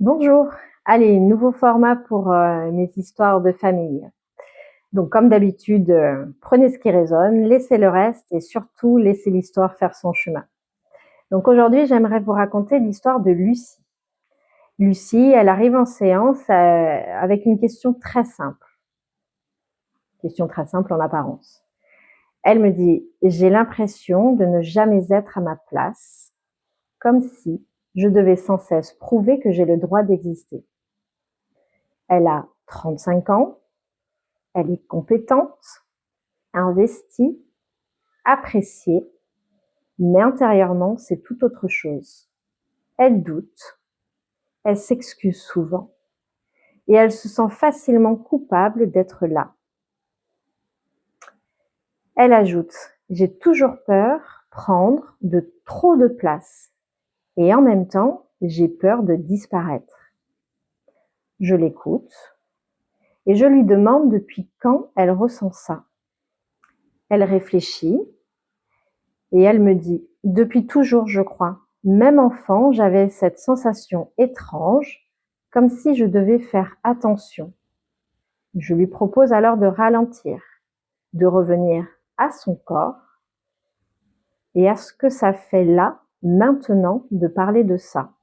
Bonjour, allez, nouveau format pour mes histoires de famille. Donc comme d'habitude, prenez ce qui résonne, laissez le reste et surtout laissez l'histoire faire son chemin. Donc aujourd'hui, j'aimerais vous raconter l'histoire de Lucie. Lucie, elle arrive en séance avec une question très simple en apparence. Elle me dit « J'ai l'impression de ne jamais être à ma place, comme si je devais sans cesse prouver que j'ai le droit d'exister. » Elle a 35 ans, elle est compétente, investie, appréciée, mais intérieurement, c'est tout autre chose. Elle doute, elle s'excuse souvent et elle se sent facilement coupable d'être là. Elle ajoute « J'ai toujours peur prendre de trop de place et en même temps, j'ai peur de disparaître. » Je l'écoute et je lui demande depuis quand elle ressent ça. Elle réfléchit et elle me dit « Depuis toujours, je crois. Même enfant, j'avais cette sensation étrange, comme si je devais faire attention. » Je lui propose alors de ralentir, de revenir à son corps et à ce que ça fait là, maintenant, de parler de ça.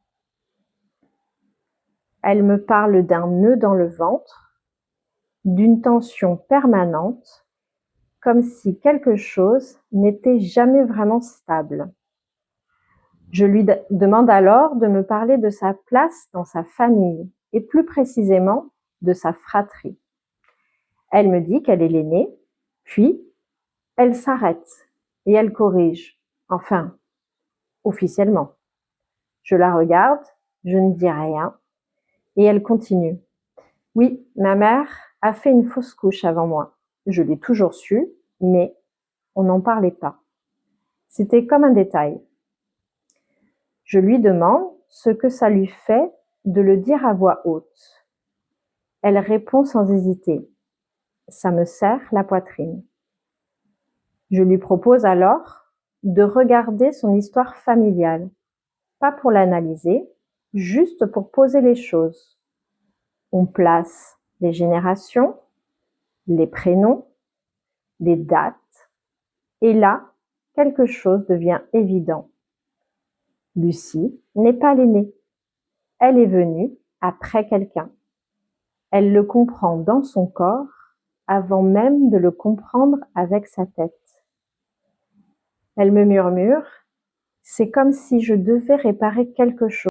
Elle me parle d'un nœud dans le ventre, d'une tension permanente, comme si quelque chose n'était jamais vraiment stable. Je lui demande alors de me parler de sa place dans sa famille et plus précisément de sa fratrie. Elle me dit qu'elle est l'aînée, puis elle s'arrête et elle corrige, enfin, officiellement. Je la regarde, je ne dis rien et elle continue. Oui, ma mère a fait une fausse couche avant moi. Je l'ai toujours su, mais on n'en parlait pas. C'était comme un détail. Je lui demande ce que ça lui fait de le dire à voix haute. Elle répond sans hésiter. Ça me serre la poitrine. Je lui propose alors de regarder son histoire familiale, pas pour l'analyser, juste pour poser les choses. On place les générations, les prénoms, les dates, et là, quelque chose devient évident. Lucie n'est pas l'aînée. Elle est venue après quelqu'un. Elle le comprend dans son corps avant même de le comprendre avec sa tête. Elle me murmure « C'est comme si je devais réparer quelque chose.